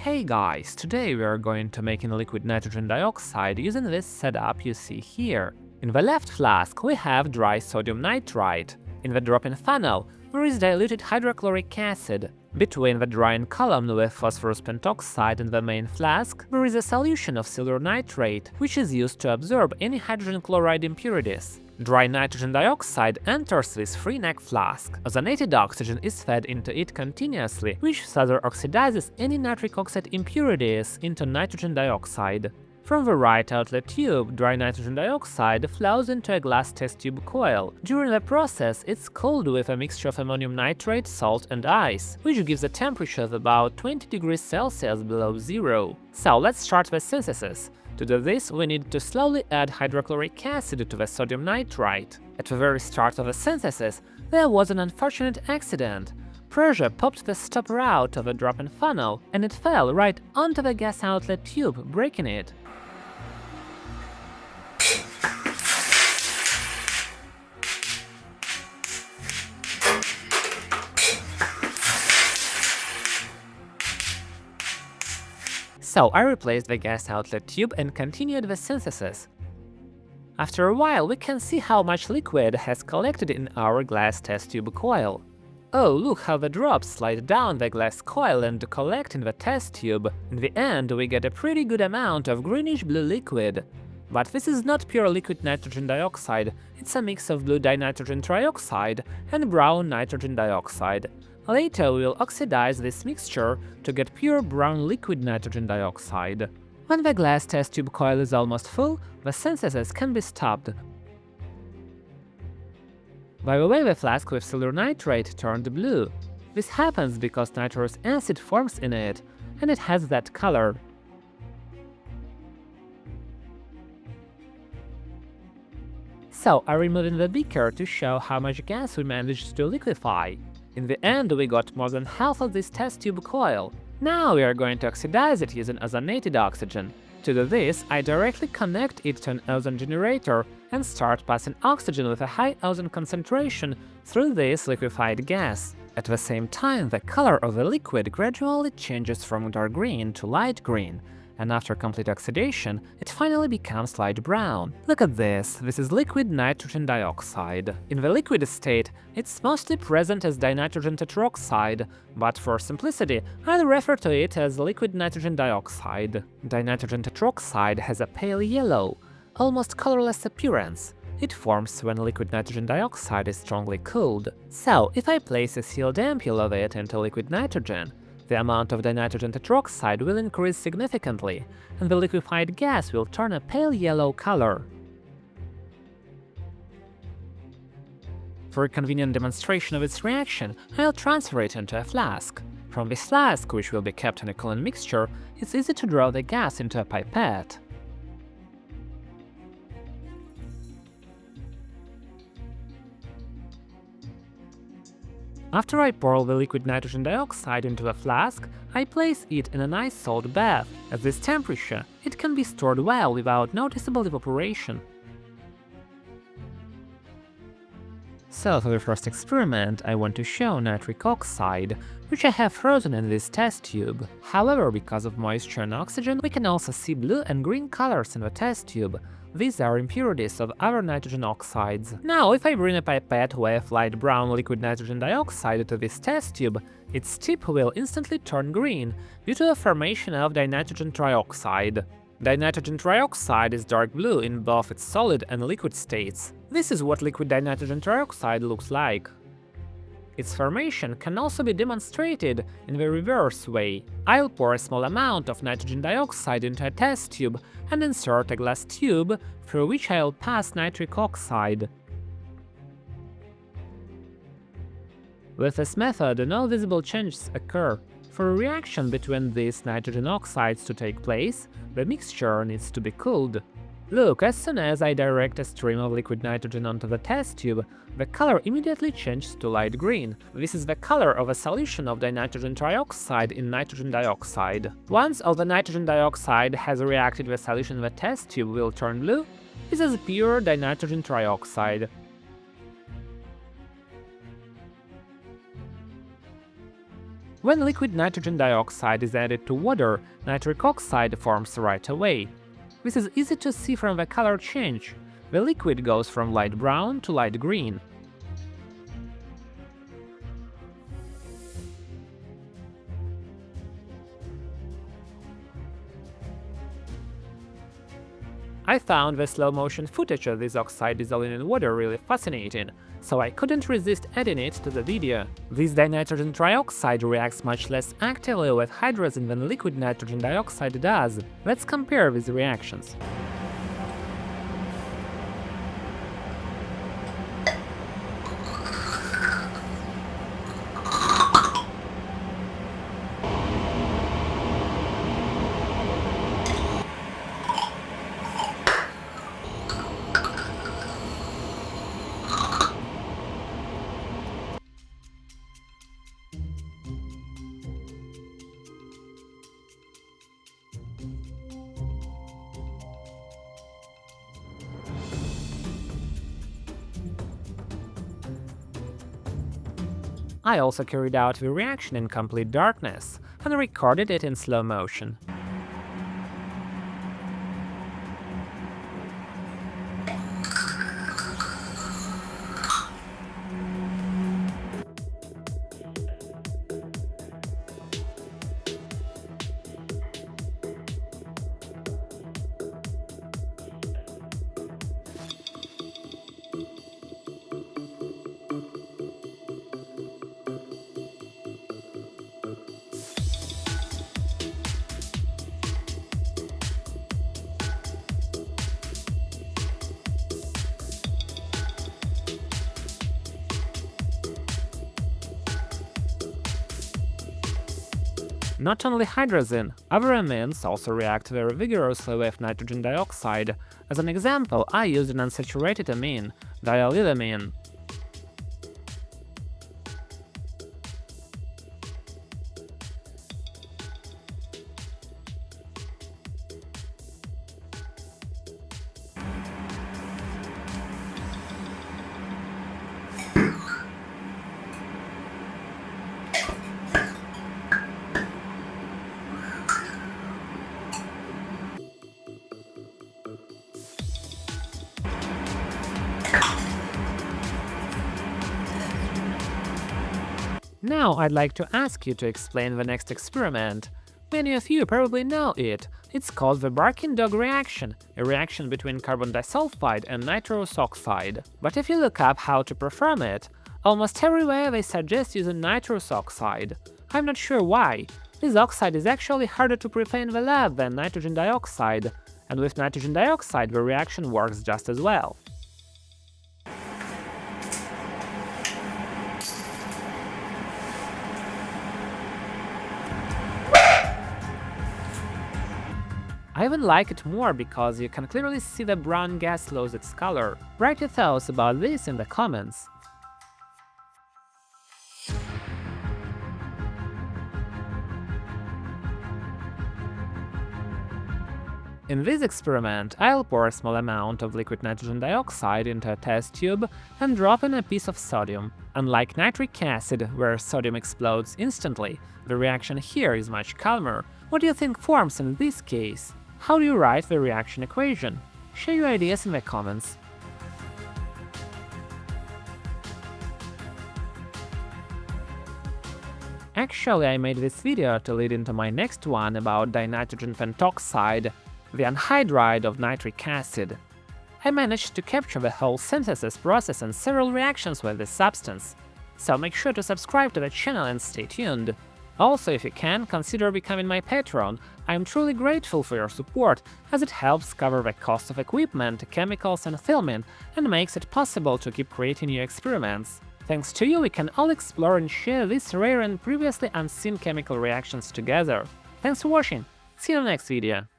Hey guys, today we are going to make liquid nitrogen dioxide using this setup you see here. In the left flask we have dry sodium nitrite. In the drop-in funnel there is diluted hydrochloric acid. Between the drying column with phosphorus pentoxide and the main flask there is a solution of silver nitrate, which is used to absorb any hydrogen chloride impurities. Dry nitrogen dioxide enters this free-neck flask. Ozonated oxygen is fed into it continuously, which further oxidizes any nitric oxide impurities into nitrogen dioxide. From the right outlet tube, dry nitrogen dioxide flows into a glass test tube coil. During the process, it's cooled with a mixture of ammonium nitrate, salt and ice, which gives a temperature of about 20 degrees Celsius below zero. So let's start the synthesis. To do this, we need to slowly add hydrochloric acid to the sodium nitrite. At the very start of the synthesis, there was an unfortunate accident. Pressure popped the stopper out of the drop-in funnel, and it fell right onto the gas outlet tube, breaking it. So I replaced the gas outlet tube and continued the synthesis. After a while we can see how much liquid has collected in our glass test tube coil. Oh, look how the drops slide down the glass coil and collect in the test tube. In the end we get a pretty good amount of greenish-blue liquid. But this is not pure liquid nitrogen dioxide, it's a mix of blue dinitrogen trioxide and brown nitrogen dioxide. Later we will oxidize this mixture to get pure brown liquid nitrogen dioxide. When the glass test tube coil is almost full, the synthesis can be stopped. By the way, the flask with silver nitrate turned blue. This happens because nitrous acid forms in it, and it has that color. So I'm removing the beaker to show how much gas we managed to liquefy. In the end, we got more than half of this test tube coil. Now we are going to oxidize it using ozonated oxygen. To do this, I directly connect it to an ozone generator and start passing oxygen with a high ozone concentration through this liquefied gas. At the same time, the color of the liquid gradually changes from dark green to light green, and after complete oxidation, it finally becomes light brown. Look at this, this is liquid nitrogen dioxide. In the liquid state, it's mostly present as dinitrogen tetroxide, but for simplicity, I'll refer to it as liquid nitrogen dioxide. Dinitrogen tetroxide has a pale yellow, almost colorless appearance. It forms when liquid nitrogen dioxide is strongly cooled. So, if I place a sealed ampule of it into liquid nitrogen, the amount of dinitrogen tetroxide will increase significantly, and the liquefied gas will turn a pale yellow color. For a convenient demonstration of its reaction, I'll transfer it into a flask. From this flask, which will be kept in a coolant mixture, it's easy to draw the gas into a pipette. After I pour the liquid nitrogen dioxide into the flask, I place it in an ice salt bath. At this temperature, it can be stored well without noticeable evaporation. So for the first experiment, I want to show nitric oxide, which I have frozen in this test tube. However, because of moisture and oxygen, we can also see blue and green colors in the test tube. These are impurities of other nitrogen oxides. Now, if I bring a pipette with light brown liquid nitrogen dioxide to this test tube, its tip will instantly turn green due to the formation of dinitrogen trioxide. Dinitrogen trioxide is dark blue in both its solid and liquid states. This is what liquid dinitrogen trioxide looks like. Its formation can also be demonstrated in the reverse way. I'll pour a small amount of nitrogen dioxide into a test tube and insert a glass tube through which I'll pass nitric oxide. With this method, no visible changes occur. For a reaction between these nitrogen oxides to take place, the mixture needs to be cooled. Look, as soon as I direct a stream of liquid nitrogen onto the test tube, the color immediately changes to light green. This is the color of a solution of dinitrogen trioxide in nitrogen dioxide. Once all the nitrogen dioxide has reacted with solution, the test tube will turn blue. This is pure dinitrogen trioxide. When liquid nitrogen dioxide is added to water, nitric oxide forms right away. This is easy to see from the color change. The liquid goes from light brown to light green. I found the slow-motion footage of this oxide dissolving in water really fascinating, so I couldn't resist adding it to the video. This dinitrogen trioxide reacts much less actively with hydrazine than liquid nitrogen dioxide does. Let's compare these reactions. I also carried out the reaction in complete darkness and recorded it in slow motion. Not only hydrazine, other amines also react very vigorously with nitrogen dioxide. As an example, I used an unsaturated amine, allylamine. Now I'd like to ask you to explain the next experiment. Many of you probably know it. It's called the barking dog reaction, a reaction between carbon disulfide and nitrous oxide. But if you look up how to perform it, almost everywhere they suggest using nitrous oxide. I'm not sure why. This oxide is actually harder to prepare in the lab than nitrogen dioxide, and with nitrogen dioxide the reaction works just as well. I even like it more because you can clearly see the brown gas lose its color. Write your thoughts about this in the comments. In this experiment, I'll pour a small amount of liquid nitrogen dioxide into a test tube and drop in a piece of sodium. Unlike nitric acid, where sodium explodes instantly, the reaction here is much calmer. What do you think forms in this case? How do you write the reaction equation? Share your ideas in the comments. Actually, I made this video to lead into my next one about dinitrogen pentoxide, the anhydride of nitric acid. I managed to capture the whole synthesis process and several reactions with this substance, so make sure to subscribe to the channel and stay tuned. Also, if you can, consider becoming my patron. I am truly grateful for your support, as it helps cover the cost of equipment, chemicals and filming, and makes it possible to keep creating new experiments. Thanks to you, we can all explore and share these rare and previously unseen chemical reactions together. Thanks for watching, see you in the next video.